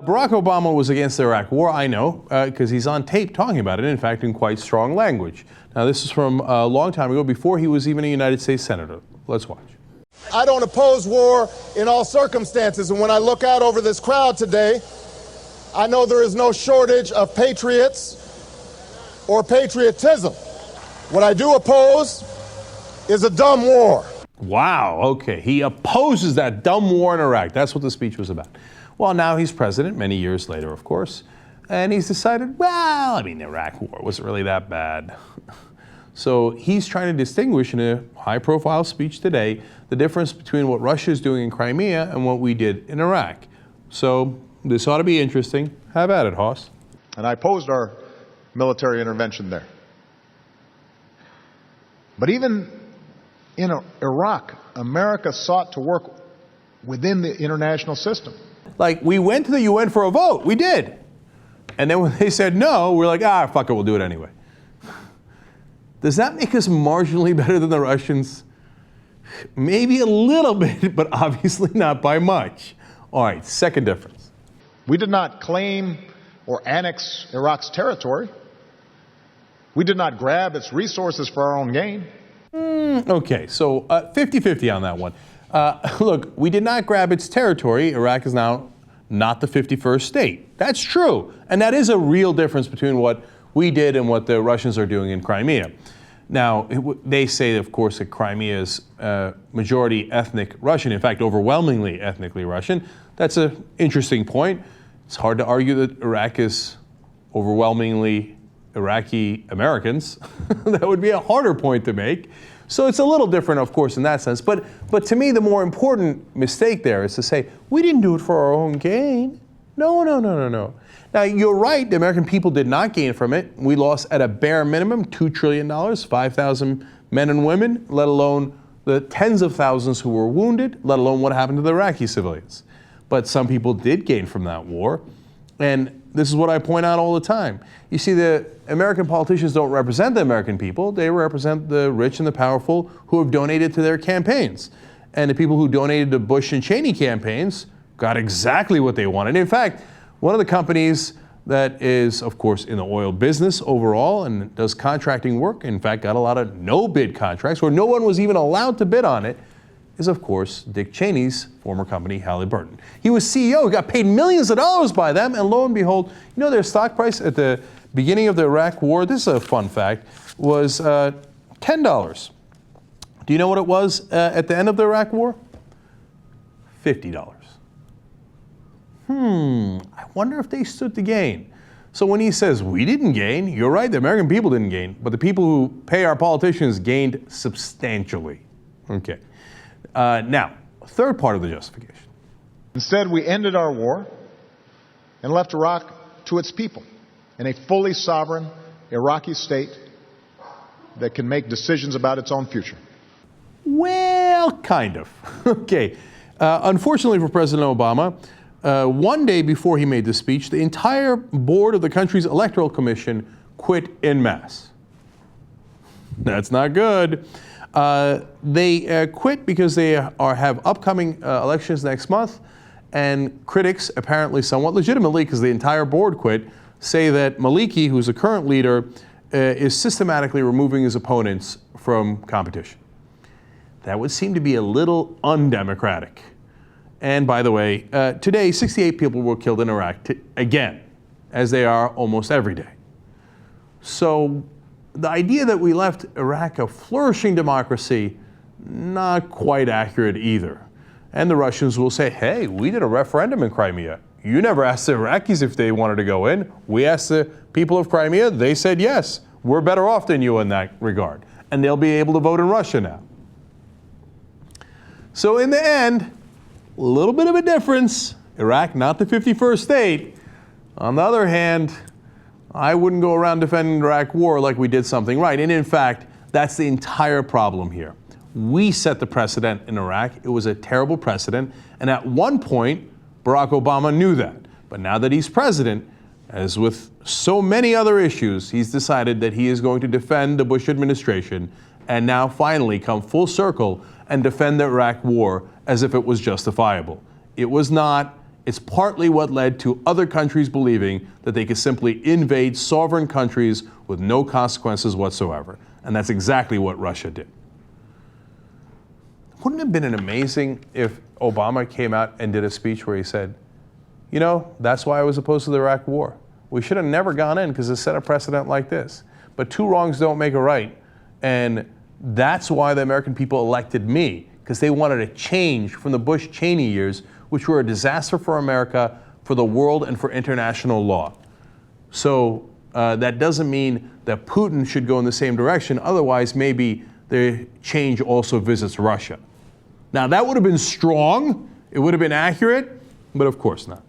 Barack Obama was against the Iraq War, I know, because he's on tape talking about it, in fact, in quite strong language. Now, this is from a long time ago, before he was even a United States Senator. Let's watch. I don't oppose war in all circumstances, and when I look out over this crowd today, I know there is no shortage of patriots or patriotism. What I do oppose is a dumb war. Wow, okay. He opposes that dumb war in Iraq. That's what the speech was about. Well, now he's president, many years later, of course, and he's decided, well, I mean, the Iraq war wasn't really that bad. So he's trying to distinguish in a high-profile speech today the difference between what Russia is doing in Crimea and what we did in Iraq. So this ought to be interesting. Have at it, Hoss. And I opposed our military intervention there. But even in Iraq, America sought to work within the international system. Like, we went to the UN for a vote. We did. And then when they said no, we're like, fuck it, we'll do it anyway. Does that make us marginally better than the Russians? Maybe a little bit, but obviously not by much. All right, second difference. We did not claim or annex Iraq's territory. We did not grab its resources for our own gain. Okay, so 50-50 on that one. Look, we did not grab its territory. Iraq is now not the 51st state. That's true. And that is a real difference between what we did and what the Russians are doing in Crimea. Now, they say, of course, that Crimea is majority ethnic Russian, in fact, overwhelmingly ethnically Russian. That's an interesting point. It's hard to argue that Iraq is overwhelmingly Iraqi Americans. That would be a harder point to make. So it's a little different, of course, in that sense. But to me, the more important mistake there is to say, we didn't do it for our own gain. No. Now, you're right, the American people did not gain from it. We lost at a bare minimum $2 trillion, 5,000 men and women, let alone the tens of thousands who were wounded, let alone what happened to the Iraqi civilians. But some people did gain from that war. And this is what I point out all the time. You see, the American politicians don't represent the American people. They represent the rich and the powerful who have donated to their campaigns. And the people who donated to Bush and Cheney campaigns got exactly what they wanted. In fact, one of the companies that is, of course, in the oil business overall and does contracting work, in fact, got a lot of no-bid contracts where no one was even allowed to bid on it, is, of course, Dick Cheney's former company, Halliburton. He was CEO, he got paid millions of dollars by them, and lo and behold, you know their stock price at the beginning of the Iraq War, this is a fun fact, was $10. Do you know what it was at the end of the Iraq War? $50. I wonder if they stood to gain. So when he says we didn't gain, you're right, the American people didn't gain, but the people who pay our politicians gained substantially. Okay. Now, third part of the justification. Instead, we ended our war and left Iraq to its people in a fully sovereign Iraqi state that can make decisions about its own future. Well, kind of. Okay. Unfortunately for President Obama, one day before he made the speech, the entire board of the country's electoral commission quit en masse. That's not good. They quit because they have upcoming elections next month, and critics, apparently somewhat legitimately, because the entire board quit, say that Maliki, who's the current leader, is systematically removing his opponents from competition. That would seem to be a little undemocratic. And by the way, today 68 people were killed in Iraq again, as they are almost every day. So the idea that we left Iraq a flourishing democracy, not quite accurate either. And the Russians will say, hey, we did a referendum in Crimea. You never asked the Iraqis if they wanted to go in. We asked the people of Crimea, they said yes. We're better off than you in that regard. And they'll be able to vote in Russia now. So in the end, a little bit of a difference. Iraq, not the 51st state. On the other hand, I wouldn't go around defending the Iraq war like we did something right. And in fact, that's the entire problem here. We set the precedent in Iraq. It was a terrible precedent. And at one point, Barack Obama knew that. But now that he's president, as with so many other issues, he's decided that he is going to defend the Bush administration and now finally come full circle and defend the Iraq war as if it was justifiable. It was not. It's partly what led to other countries believing that they could simply invade sovereign countries with no consequences whatsoever. And that's exactly what Russia did. Wouldn't it have been amazing if Obama came out and did a speech where he said, you know, that's why I was opposed to the Iraq war. We should have never gone in because it set a precedent like this. But two wrongs don't make a right. And that's why the American people elected me, because they wanted a change from the Bush-Cheney years, which were a disaster for America, for the world, and for international law. So that doesn't mean that Putin should go in the same direction. Otherwise, maybe the change also visits Russia. Now, that would have been strong. It would have been accurate, but of course not.